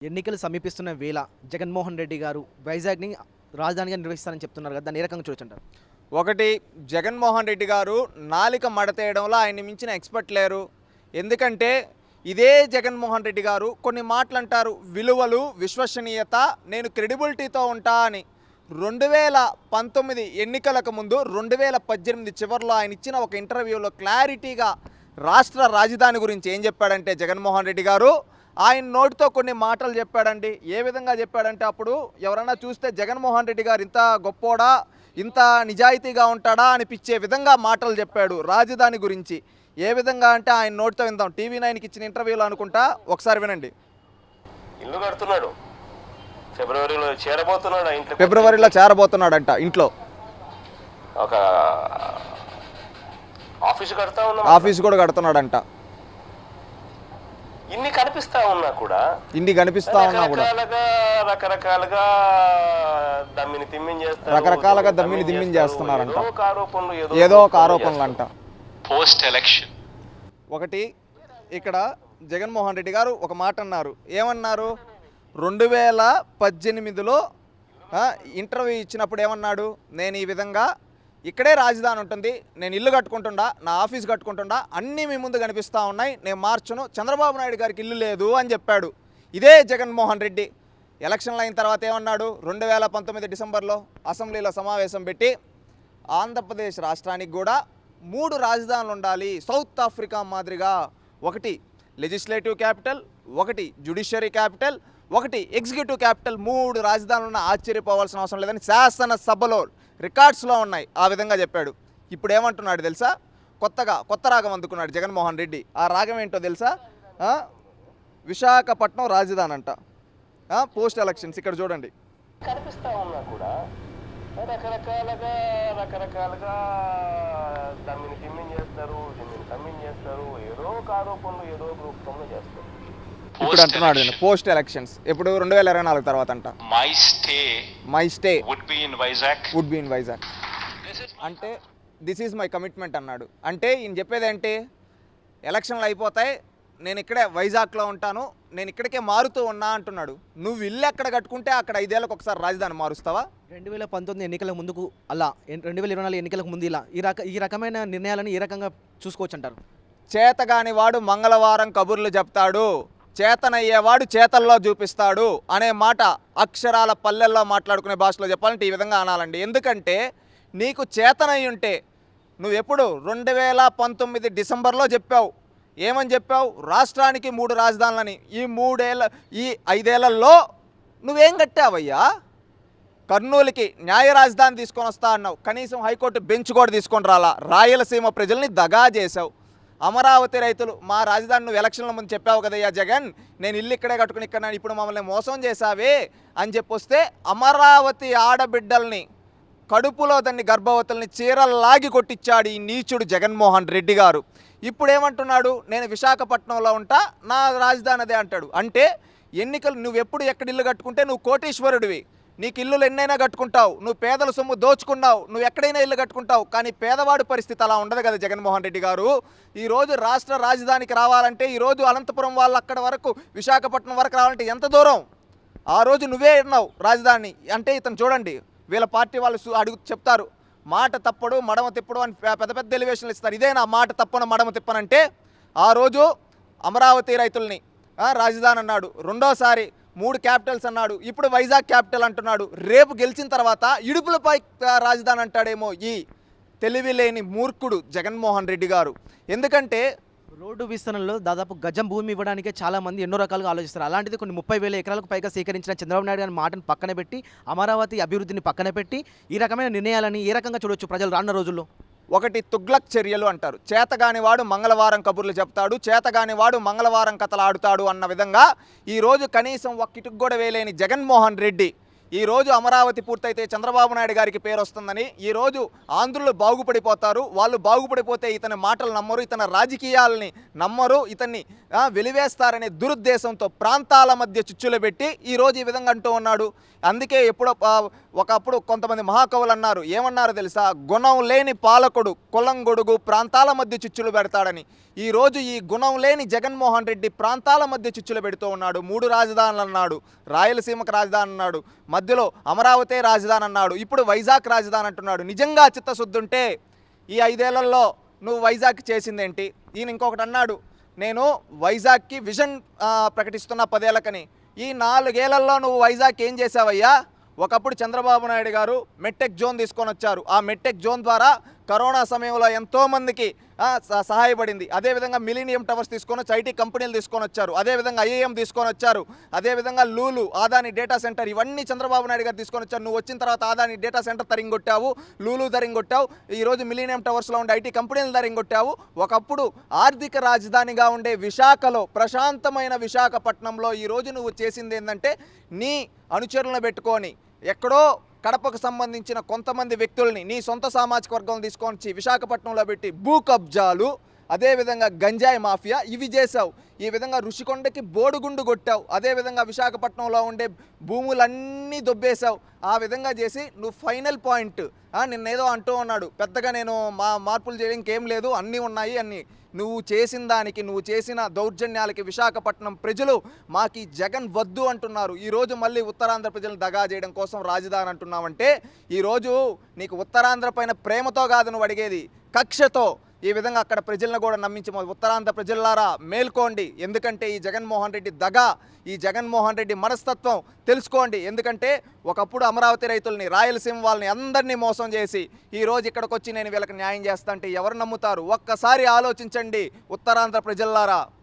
ఎన్నికలు సమీపిస్తున్న వేళ జగన్మోహన్ రెడ్డి గారు వైజాగ్ని రాజధానిగా నిర్వహిస్తారని చెప్తున్నారు కదా, దాన్ని ఏ రకంగా చూడొచ్చంటారు? ఒకటి, జగన్మోహన్ రెడ్డి గారు నాలిక మడతేయడంలో ఆయన్ని మించిన ఎక్స్పర్ట్ లేరు. ఎందుకంటే ఇదే జగన్మోహన్ రెడ్డి గారు కొన్ని మాటలు అంటారు, విలువలు, విశ్వసనీయత, నేను క్రెడిబిలిటీతో ఉంటా అని. 2019 ఎన్నికలకు ముందు 2018 చివరిలో ఆయన ఇచ్చిన ఒక ఇంటర్వ్యూలో క్లారిటీగా రాష్ట్ర రాజధాని గురించి ఏం చెప్పాడంటే జగన్మోహన్ రెడ్డి గారు ఆయన నోటితో కొన్ని మాటలు చెప్పాడండి. ఏ విధంగా చెప్పాడంటే అప్పుడు ఎవరైనా చూస్తే జగన్మోహన్ రెడ్డి గారు ఇంత గొప్పోడా, ఇంత నిజాయితీగా ఉంటాడా అనిపించే విధంగా మాటలు చెప్పాడు రాజధాని గురించి. ఏ విధంగా అంటే ఆయన నోటితో విందాం. TV9కి ఇచ్చిన ఇంటర్వ్యూలో అనుకుంటా, ఒకసారి వినండి. ఇల్లు కడుతున్నాడు, ఫిబ్రవరిలో చేరబోతున్నాడు, ఫిబ్రవరిలో చేరబోతున్నాడంట. ఇంట్లో ఒక ఆఫీస్ కడతా ఉన్నా, ఆఫీస్ కూడా కడుతున్నాడంట. ఇన్ని కనిపిస్తా ఉన్నా కూడా రకరకాలుగా దమ్మిని తిమ్మించేస్తారు, రకరకాలుగా దమ్మిని దిమ్మించేస్తున్నారంట. ఏదో ఒక ఆరోపణలు అంట. పోస్ట్ ఎలక్షన్ ఒకటి, ఇక్కడ జగన్మోహన్ రెడ్డి గారు ఒక మాట అన్నారు. ఏమన్నారు? 2018లో ఇంటర్వ్యూ ఇచ్చినప్పుడు ఏమన్నాడు? నేను ఈ విధంగా ఇక్కడే రాజధాని ఉంటుంది, నేను ఇల్లు కట్టుకుంటుండా, నా ఆఫీస్ కట్టుకుంటుండా, అన్నీ మీ ముందు కనిపిస్తూ ఉన్నాయి, నేను మార్చును, చంద్రబాబు నాయుడు గారికి ఇల్లు లేదు అని చెప్పాడు. ఇదే జగన్మోహన్ రెడ్డి ఎలక్షన్లు అయిన తర్వాత ఏమన్నాడు? 2019 డిసెంబర్లో అసెంబ్లీలో సమావేశం పెట్టి ఆంధ్రప్రదేశ్ రాష్ట్రానికి కూడా 3 రాజధానులు ఉండాలి, సౌత్ ఆఫ్రికా మాదిరిగా. ఒకటి లెజిస్లేటివ్ క్యాపిటల్, ఒకటి జ్యుడిషియరీ క్యాపిటల్, ఒకటి ఎగ్జిక్యూటివ్ క్యాపిటల్. 3 రాజధానులు ఉన్న ఆశ్చర్యపోవాల్సిన అవసరం లేదని శాసనసభలో రికార్డ్స్లో ఉన్నాయి. ఆ విధంగా చెప్పాడు. ఇప్పుడు ఏమంటున్నాడు తెలుసా? కొత్త రాగం అందుకున్నాడు జగన్మోహన్ రెడ్డి. ఆ రాగం ఏంటో తెలుసా? విశాఖపట్నం రాజధాని అంట. పోస్ట్ ఎలక్షన్స్ ఇక్కడ చూడండి. కనిపిస్తా ఉన్నా కూడా రకరకాలుగా దమ్మిని తిమ్మించేస్తారు, తమ్మించేస్తారు, ఏదో ఒక ఆరోపణలు ఏదో ఒక రూపంలో చేస్తారు. ఇప్పుడు అంటున్నాడు పోస్ట్ ఎలక్షన్స్ ఎప్పుడు 2024 తర్వాత అంట. My stay would be in Vizag అంటే దిస్ ఈజ్ మై కమిట్మెంట్ అన్నాడు. అంటే ఈయన చెప్పేది ఏంటి? ఎలక్షన్లు అయిపోతాయి, నేను ఇక్కడే వైజాగ్లో ఉంటాను, నేను ఇక్కడికే మారుతూ ఉన్నా అంటున్నాడు. నువ్వు ఇల్లు ఎక్కడ కట్టుకుంటే అక్కడ 5 ఏళ్ళకి ఒకసారి రాజధాని మారుస్తావా? 2019 ఎన్నికల ముందుకు అలా, 2024 ఎన్నికలకు ముందు ఇలా ఈ రకమైన నిర్ణయాలను ఏ రకంగా చూసుకోవచ్చు అంటారు? చేతగాని వాడు మంగళవారం కబుర్లు చెప్తాడు, చేతనయ్యేవాడు చేతల్లో చూపిస్తాడు అనే మాట అక్షరాల పల్లెల్లో మాట్లాడుకునే భాషలో చెప్పాలంటే ఈ విధంగా అనాలండి. ఎందుకంటే నీకు చేతనయ్యి ఉంటే నువ్వెప్పుడు 2019 డిసెంబర్లో చెప్పావు. ఏమని చెప్పావు? రాష్ట్రానికి 3 రాజధానులని. ఈ 5 ఏళ్లలో నువ్వేం కట్టావయ్యా? కర్నూలుకి న్యాయ రాజధాని తీసుకొని వస్తా అన్నావు, కనీసం హైకోర్టు బెంచ్ కూడా తీసుకొని రాలా. రాయలసీమ ప్రజల్ని దగా చేసావు. అమరావతి రైతులు మా రాజధాని నువ్వు ఎలక్షన్ల ముందు చెప్పావు కదయ్యా జగన్, నేను ఇల్లు ఇక్కడే కట్టుకుని ఇక్కడ, ఇప్పుడు మమ్మల్ని మోసం చేశావే అని చెప్పొస్తే అమరావతి ఆడబిడ్డల్ని, కడుపులో దాన్ని గర్భవతుల్ని చీరల్లాగి కొట్టించాడు ఈ నీచుడు జగన్మోహన్ రెడ్డి గారు. ఇప్పుడు ఏమంటున్నాడు? నేను విశాఖపట్నంలో ఉంటా, నా రాజధాని అదే అంటాడు. అంటే ఎన్నికలు నువ్వెప్పుడు ఎక్కడ ఇల్లు కట్టుకుంటే నువ్వు కోటీశ్వరుడివి, నీకు ఇల్లులు ఎన్నైనా కట్టుకుంటావు, నువ్వు పేదల సొమ్ము దోచుకున్నావు, నువ్వు ఎక్కడైనా ఇల్లు కట్టుకుంటావు. కానీ పేదవాడి పరిస్థితి అలా ఉండదు కదా జగన్మోహన్ రెడ్డి గారు. ఈరోజు రాష్ట్ర రాజధానికి రావాలంటే, ఈరోజు అనంతపురం వాళ్ళు అక్కడ వరకు విశాఖపట్నం వరకు రావాలంటే ఎంత దూరం? ఆ రోజు నువ్వే అన్నావు రాజధాని అంటే. ఇతను చూడండి, వీళ్ళ పార్టీ వాళ్ళు అడుగు చెప్తారు, మాట తప్పడు మడమ తిప్పడు అని పెద్ద పెద్ద ఎలివేషన్లు ఇస్తారు. ఇదేనా మాట తప్పను మడమ తిప్పనంటే? ఆ రోజు అమరావతి రైతుల్ని రాజధాని అన్నాడు, రెండోసారి 3 క్యాపిటల్స్ అన్నాడు, ఇప్పుడు వైజాగ్ క్యాపిటల్ అంటున్నాడు. రేపు గెలిచిన తర్వాత ఇడుపులపై రాజధాని అంటాడేమో ఈ తెలివి లేని మూర్ఖుడు జగన్మోహన్ రెడ్డి గారు. ఎందుకంటే రోడ్డు విస్తరణలో దాదాపు గజం భూమి ఇవ్వడానికే చాలామంది ఎన్నో రకాలుగా ఆలోచిస్తారు. అలాంటిది కొన్ని 30,000 ఎకరాలకు పైగా సేకరించిన చంద్రబాబు నాయుడు గారి మాటను పక్కన పెట్టి, అమరావతి అభివృద్ధిని పక్కన పెట్టి ఈ రకమైన నిర్ణయాలని ఏ రకంగా చూడొచ్చు ప్రజలు రానున్న రోజుల్లో? ఒకటి, తుగ్లక్ చర్యలు అంటారు. చేతగాని వాడు మంగళవారం కబుర్లు చెప్తాడు, చేతగాని వాడు మంగళవారం కథలు ఆడుతాడు అన్న విధంగా ఈరోజు కనీసం ఒక్కిటికి కూడా వేయలేని జగన్మోహన్ రెడ్డి ఈరోజు అమరావతి పూర్తయితే చంద్రబాబు నాయుడు గారికి పేరు వస్తుందని, ఈరోజు ఆంధ్రులు బాగుపడిపోతారు, వాళ్ళు బాగుపడిపోతే ఇతని మాటలు నమ్మరు, ఇతని రాజకీయాలని నమ్మరు, ఇతన్ని వెలివేస్తారనే దురుద్దేశంతో ప్రాంతాల మధ్య చిచ్చులు పెట్టి ఈరోజు ఈ విధంగా అంటూ ఉన్నాడు. అందుకే ఎప్పుడో ఒకప్పుడు కొంతమంది మహాకవులు అన్నారు, ఏమన్నారు తెలుసా, గుణం లేని పాలకుడు కులం గొడుగు ప్రాంతాల మధ్య చిచ్చులు పెడతాడని. ఈరోజు ఈ గుణం లేని జగన్మోహన్ రెడ్డి ప్రాంతాల మధ్య చిచ్చులు పెడుతూ ఉన్నాడు. 3 రాజధానులు అన్నాడు, రాయలసీమకు రాజధాని అన్నాడు, మధ్యలో అమరావతి రాజధాని అన్నాడు, ఇప్పుడు వైజాగ్ రాజధాని అంటున్నాడు. నిజంగా చిత్తశుద్ధి ఉంటే ఈ 5 ఏళ్లలో నువ్వు వైజాగ్ చేసిందేంటి? ఈయన ఇంకొకటి అన్నాడు, నేను వైజాగ్కి విజన్ ప్రకటిస్తున్న 10 ఏళ్ళకని. ఈ 4 ఏళ్లలో నువ్వు వైజాగ్ ఏం చేసావయ్యా? ఒకప్పుడు చంద్రబాబు నాయుడు గారు మెట్టెక్ జోన్ తీసుకొని వచ్చారు. ఆ మెట్టెక్ జోన్ ద్వారా కరోనా సమయంలో ఎంతోమందికి సహాయపడింది. అదేవిధంగా మిలీనియం టవర్స్ తీసుకొని వచ్చి ఐటీ కంపెనీలు తీసుకొని వచ్చారు. అదేవిధంగా ఐఏఎం తీసుకొని వచ్చారు. అదేవిధంగా లూలు, ఆదాని డేటా సెంటర్, ఇవన్నీ చంద్రబాబు నాయుడు గారు తీసుకొని వచ్చారు. నువ్వు వచ్చిన తర్వాత ఆదాని డేటా సెంటర్ తరింగొట్టావు, లూలు తరింగొట్టావు, ఈరోజు మిలీనియం టవర్స్లో ఉండే ఐటీ కంపెనీలు తరింగొట్టావు. ఒకప్పుడు ఆర్థిక రాజధానిగా ఉండే విశాఖలో, ప్రశాంతమైన విశాఖపట్నంలో ఈరోజు నువ్వు చేసింది ఏంటంటే, నీ అనుచరులను పెట్టుకొని ఎక్కడో కడపకు సంబంధించిన కొంతమంది వ్యక్తుల్ని నీ సొంత సామాజిక వర్గం తీసుకొని వచ్చి విశాఖపట్నంలో పెట్టి భూ కబ్జాలు, అదేవిధంగా గంజాయి మాఫియా ఇవి చేసావు. ఈ విధంగా ఋషికొండకి బోడుగుండు కొట్టావు. అదేవిధంగా విశాఖపట్నంలో ఉండే భూములన్నీ దొబ్బేశావు. ఆ విధంగా చేసి నువ్వు ఫైనల్ పాయింట్ నిన్నేదో అంటూ ఉన్నాడు, పెద్దగా నేను మార్పులు చేయడం ఇంకేం లేదు, అన్నీ ఉన్నాయి అన్నీ. నువ్వు చేసిన దానికి, నువ్వు చేసిన దౌర్జన్యాలకి విశాఖపట్నం ప్రజలు మాకు జగన్ వద్దు అంటున్నారు. ఈరోజు మళ్ళీ ఉత్తరాంధ్ర ప్రజలను దగా చేయడం కోసం రాజధాని అంటున్నావంటే, ఈరోజు నీకు ఉత్తరాంధ్ర పైన ప్రేమతో కాదు నువ్వు అడిగేది, కక్షతో ఈ విధంగా అక్కడ ప్రజలను కూడా నమ్మించి, ఉత్తరాంధ్ర ప్రజలారా మేల్కోండి, ఎందుకంటే ఈ జగన్మోహన్ రెడ్డి దగా, ఈ జగన్మోహన్ రెడ్డి మనస్తత్వం తెలుసుకోండి. ఎందుకంటే ఒకప్పుడు అమరావతి రైతుల్ని, రాయలసీమ వాళ్ళని అందరినీ మోసం చేసి ఈరోజు ఇక్కడికి వచ్చి నేను వీళ్ళకి న్యాయం చేస్తా అంటే ఎవరు నమ్ముతారు? ఒక్కసారి ఆలోచించండి ఉత్తరాంధ్ర ప్రజలారా.